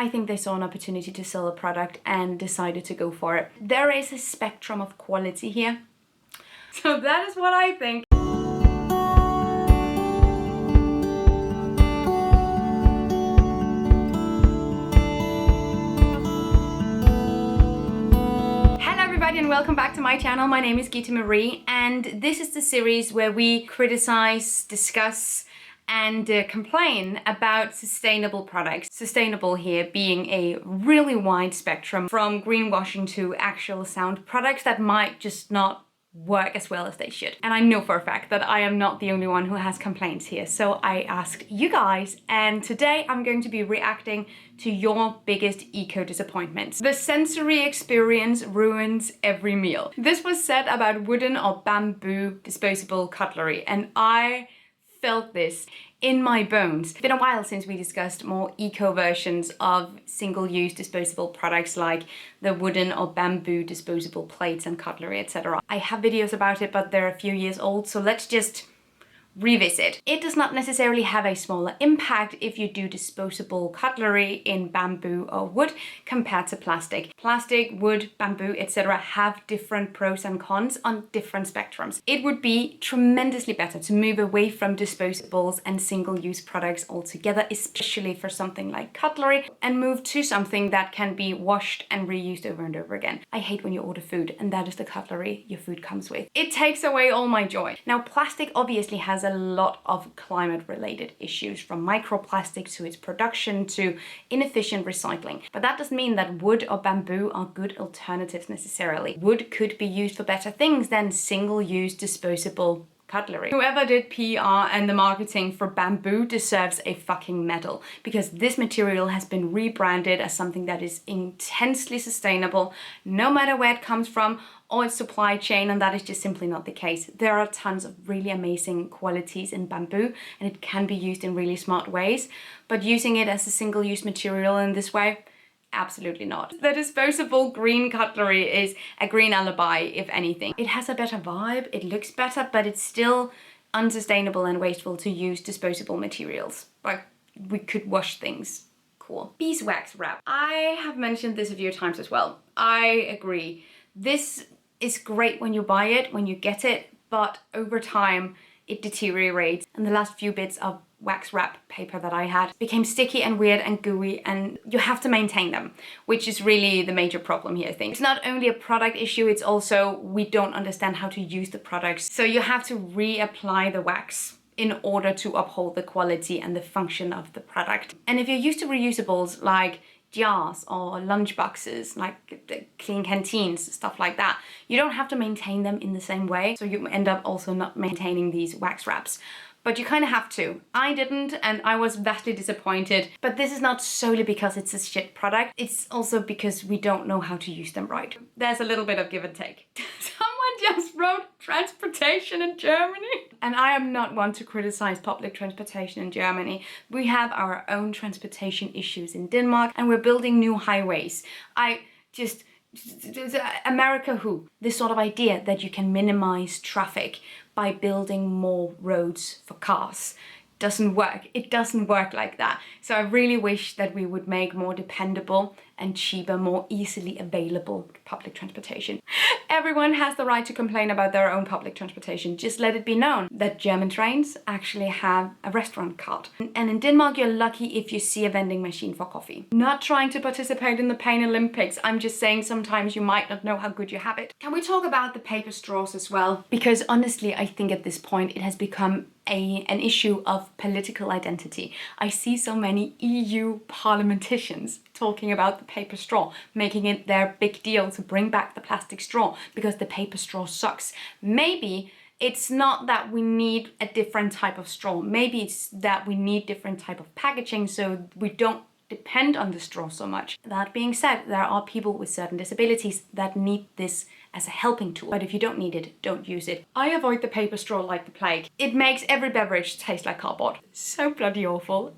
I think they saw an opportunity to sell a product and decided to go for it. There is a spectrum of quality here. So that is what I think. And welcome back to my channel. My name is Gita Marie, and this is the series where we criticize, discuss and complain about sustainable products. Sustainable here being a really wide spectrum, from greenwashing to actual sound products that might just not work as well as they should. And I know for a fact that I am not the only one who has complaints here, so I asked you guys, and today I'm going to be reacting to your biggest eco disappointments. The sensory experience ruins every meal. This was said about wooden or bamboo disposable cutlery, and I felt this in my bones. It's been a while since we discussed more eco versions of single-use disposable products like the wooden or bamboo disposable plates and cutlery, etc. I have videos about it, but they're a few years old, so let's just revisit. It does not necessarily have a smaller impact if you do disposable cutlery in bamboo or wood compared to plastic. Plastic, wood, bamboo, etc. have different pros and cons on different spectrums. It would be tremendously better to move away from disposables and single-use products altogether, especially for something like cutlery, and move to something that can be washed and reused over and over again. I hate when you order food and that is the cutlery your food comes with. It takes away all my joy. Now, plastic obviously has a lot of climate-related issues, from microplastic to its production to inefficient recycling. But that doesn't mean that wood or bamboo are good alternatives necessarily. Wood could be used for better things than single-use disposable cutlery. Whoever did PR and the marketing for bamboo deserves a fucking medal, because this material has been rebranded as something that is intensely sustainable, no matter where it comes from or its supply chain, and that is just simply not the case. There are tons of really amazing qualities in bamboo, and it can be used in really smart ways, but using it as a single-use material in this way, absolutely not. The disposable green cutlery is a green alibi, if anything. It has a better vibe, it looks better, but it's still unsustainable and wasteful to use disposable materials. Like, we could wash things. Cool. Beeswax wrap. I have mentioned this a few times as well. I agree. This is great when you buy it, when you get it, but over time it deteriorates, and the last few bits of wax wrap paper that I had became sticky and weird and gooey, and you have to maintain them, which is really the major problem here, I think. It's not only a product issue, it's also we don't understand how to use the products. So you have to reapply the wax in order to uphold the quality and the function of the product. And if you're used to reusables like jars or lunch boxes, like the clean canteens, stuff like that, you don't have to maintain them in the same way, so you end up also not maintaining these wax wraps. But you kind of have to. I didn't, and I was vastly disappointed. But this is not solely because it's a shit product, it's also because we don't know how to use them right. There's a little bit of give and take. Someone just wrote transportation in Germany. And I am not one to criticize public transportation in Germany. We have our own transportation issues in Denmark, and we're building new highways. America who? This sort of idea that you can minimize traffic by building more roads for cars doesn't work. It doesn't work like that. So I really wish that we would make more dependable and cheaper, more easily available public transportation. Everyone has the right to complain about their own public transportation. Just let it be known that German trains actually have a restaurant cart. And in Denmark, you're lucky if you see a vending machine for coffee. Not trying to participate in the Pain Olympics. I'm just saying sometimes you might not know how good you have it. Can we talk about the paper straws as well? Because honestly, I think at this point it has become an issue of political identity. I see so many EU parliamentarians talking about the paper straw, making it their big deal to bring back the plastic straw because the paper straw sucks. Maybe it's not that we need a different type of straw. Maybe it's that we need different type of packaging so we don't depend on the straw so much. That being said, there are people with certain disabilities that need this as a helping tool. But if you don't need it, don't use it. I avoid the paper straw like the plague. It makes every beverage taste like cardboard. So bloody awful.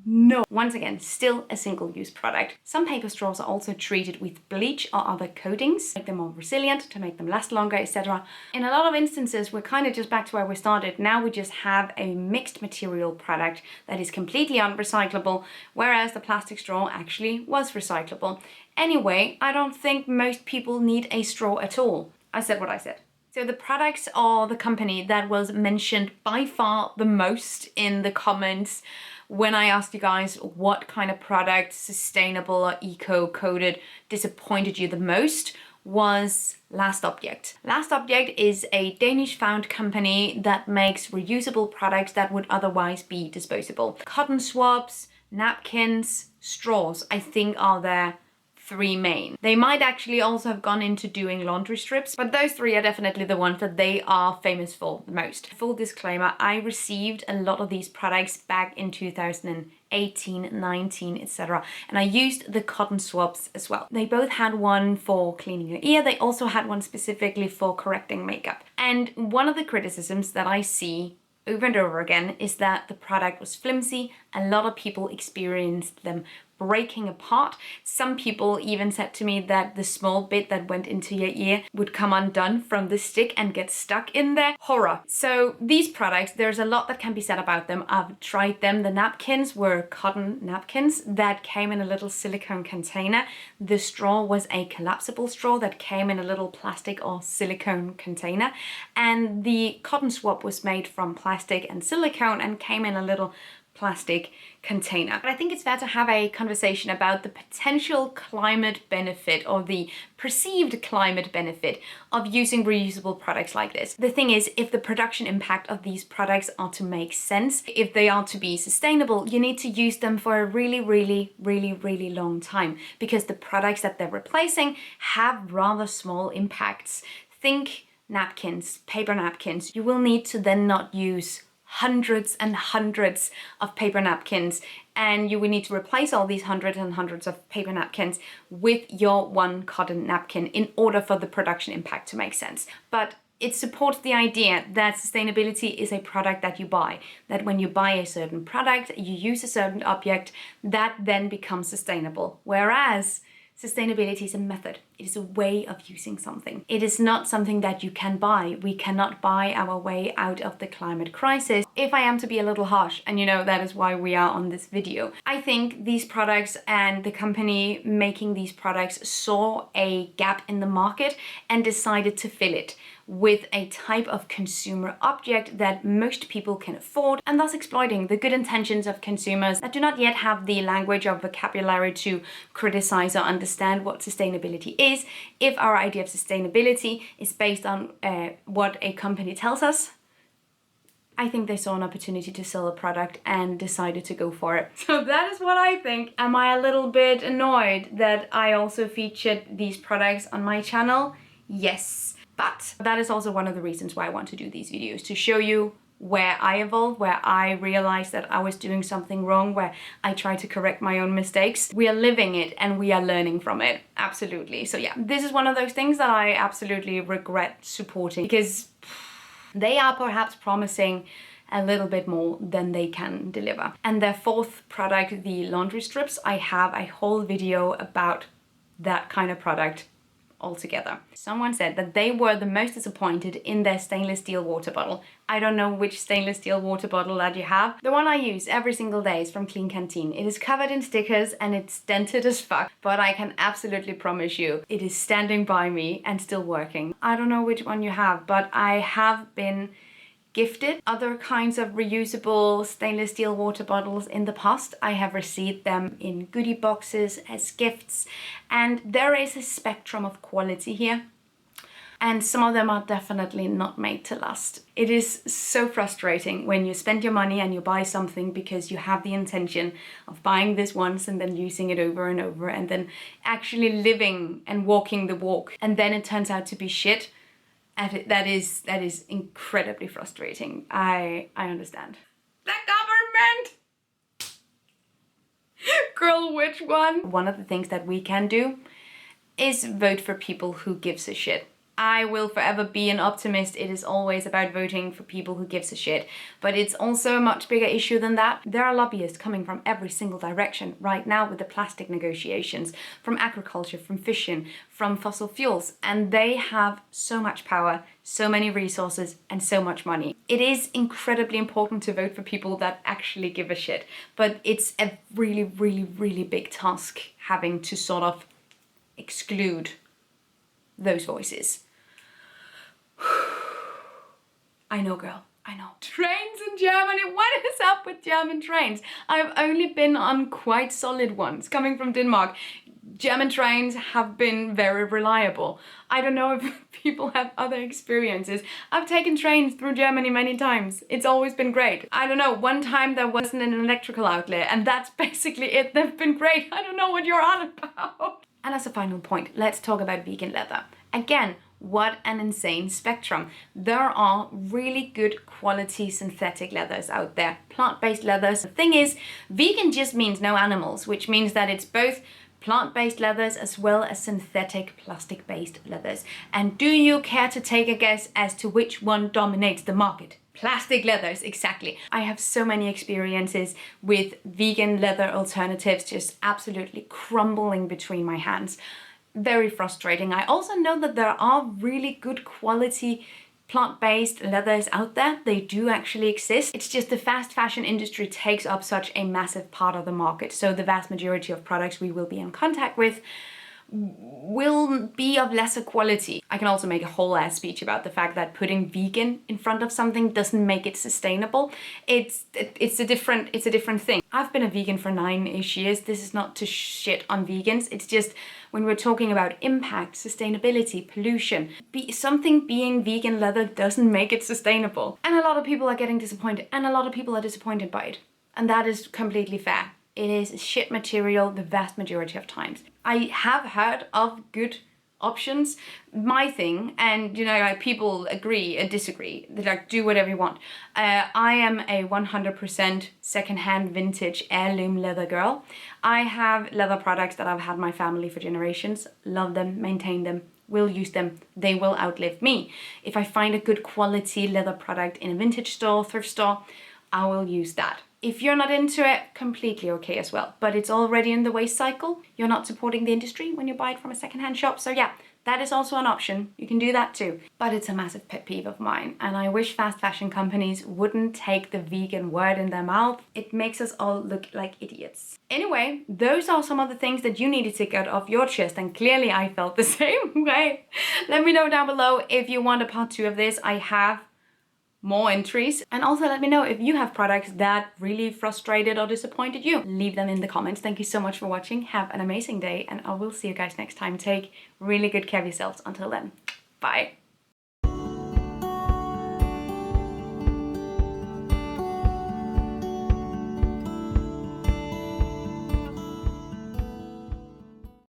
No. Once again, still a single-use product. Some paper straws are also treated with bleach or other coatings to make them more resilient, to make them last longer, etc. In a lot of instances, we're kind of just back to where we started. Now we just have a mixed material product that is completely unrecyclable, whereas the plastic straw actually was recyclable. Anyway, I don't think most people need a straw at all. I said what I said. So the products or the company that was mentioned by far the most in the comments when I asked you guys what kind of product, sustainable or eco-coded, disappointed you the most was Last Object. Last Object is a Danish found company that makes reusable products that would otherwise be disposable. Cotton swabs, napkins, straws, I think are their three main. They might actually also have gone into doing laundry strips, but those three are definitely the ones that they are famous for the most. Full disclaimer, I received a lot of these products back in 2018, 19, etc. And I used the cotton swabs as well. They both had one for cleaning your ear. They also had one specifically for correcting makeup. And one of the criticisms that I see over and over again is that the product was flimsy. A lot of people experienced them breaking apart. Some people even said to me that the small bit that went into your ear would come undone from the stick and get stuck in there. Horror. So these products, there's a lot that can be said about them. I've tried them. The napkins were cotton napkins that came in a little silicone container. The straw was a collapsible straw that came in a little plastic or silicone container. And the cotton swab was made from plastic and silicone and came in a little plastic container. But I think it's fair to have a conversation about the potential climate benefit or the perceived climate benefit of using reusable products like this. The thing is, if the production impact of these products are to make sense, if they are to be sustainable, you need to use them for a really long time, because the products that they're replacing have rather small impacts. Think napkins, paper napkins. You will need to then not use hundreds and hundreds of paper napkins, and you will need to replace all these hundreds and hundreds of paper napkins with your one cotton napkin in order for the production impact to make sense. But it supports the idea that sustainability is a product that you buy, that when you buy a certain product, you use a certain object, that then becomes sustainable. Whereas sustainability is a method. It is a way of using something. It is not something that you can buy. We cannot buy our way out of the climate crisis. If I am to be a little harsh, and you know that is why we are on this video, I think these products and the company making these products saw a gap in the market and decided to fill it with a type of consumer object that most people can afford, and thus exploiting the good intentions of consumers that do not yet have the language or vocabulary to criticize or understand what sustainability is. If our idea of sustainability is based on what a company tells us, I think they saw an opportunity to sell a product and decided to go for it. So that is what I think. Am I a little bit annoyed that I also featured these products on my channel? Yes. But that is also one of the reasons why I want to do these videos, to show you where I evolved, where I realized that I was doing something wrong, where I try to correct my own mistakes. We are living it and we are learning from it. Absolutely. So yeah, this is one of those things that I absolutely regret supporting, because they are perhaps promising a little bit more than they can deliver. And their fourth product, the laundry strips, I have a whole video about that kind of product altogether. Someone said that they were the most disappointed in their stainless steel water bottle. I don't know which stainless steel water bottle that you have. The one I use every single day is from Clean Canteen. It is covered in stickers and it's dented as fuck, but I can absolutely promise you it is standing by me and still working. I don't know which one you have, but I have been gifted other kinds of reusable stainless steel water bottles in the past. I have received them in goodie boxes as gifts, and there is a spectrum of quality here. And some of them are definitely not made to last. It is so frustrating when you spend your money and you buy something because you have the intention of buying this once and then using it over and over and then actually living and walking the walk, and then it turns out to be shit. And that is incredibly frustrating. I understand. The government! Girl, which one? One of the things that we can do is vote for people who gives a shit. I will forever be an optimist. It is always about voting for people who gives a shit. But it's also a much bigger issue than that. There are lobbyists coming from every single direction right now with the plastic negotiations, from agriculture, from fishing, from fossil fuels, and they have so much power, so many resources, and so much money. It is incredibly important to vote for people that actually give a shit, but it's a really, really, really big task having to sort of exclude those voices. I know, girl, I know. Trains in Germany, what is up with German trains? I've only been on quite solid ones. Coming from Denmark, German trains have been very reliable. I don't know if people have other experiences. I've taken trains through Germany many times. It's always been great. I don't know, one time there wasn't an electrical outlet and that's basically it. They've been great. I don't know what you're on about. And as a final point, let's talk about vegan leather. Again, what an insane spectrum. There are really good quality synthetic leathers out there, plant-based leathers. The thing is, vegan just means no animals, which means that it's both plant-based leathers as well as synthetic plastic-based leathers. And do you care to take a guess as to which one dominates the market? Plastic leathers, exactly. I have so many experiences with vegan leather alternatives just absolutely crumbling between my hands. Very frustrating. I also know that there are really good quality plant-based leathers out there. They do actually exist. It's just the fast fashion industry takes up such a massive part of the market. So the vast majority of products we will be in contact with will be of lesser quality. I can also make a whole ass speech about the fact that putting vegan in front of something doesn't make it sustainable. It's a different thing. I've been a vegan for 9-ish years. This is not to shit on vegans. It's just when we're talking about impact, sustainability, pollution, something being vegan leather doesn't make it sustainable. And a lot of people are getting disappointed, and a lot of people are disappointed by it. And that is completely fair. It is shit material the vast majority of times. I have heard of good options. My thing, and you know, like, people agree and disagree. They like, do whatever you want. I am a 100% secondhand vintage heirloom leather girl. I have leather products that I've had my family for generations. Love them, maintain them, will use them. They will outlive me. If I find a good quality leather product in a vintage store, thrift store, I will use that. If you're not into it, completely okay as well. But it's already in the waste cycle. You're not supporting the industry when you buy it from a secondhand shop. So yeah, that is also an option. You can do that too. But it's a massive pet peeve of mine. And I wish fast fashion companies wouldn't take the vegan word in their mouth. It makes us all look like idiots. Anyway, those are some of the things that you needed to get off your chest. And clearly I felt the same way. Let me know down below if you want a part 2 of this. I have more entries, and also let me know if you have products that really frustrated or disappointed you. Leave them in the comments. Thank you so much for watching. Have an amazing day, and I will see you guys next time. Take really good care of yourselves. Until then, bye.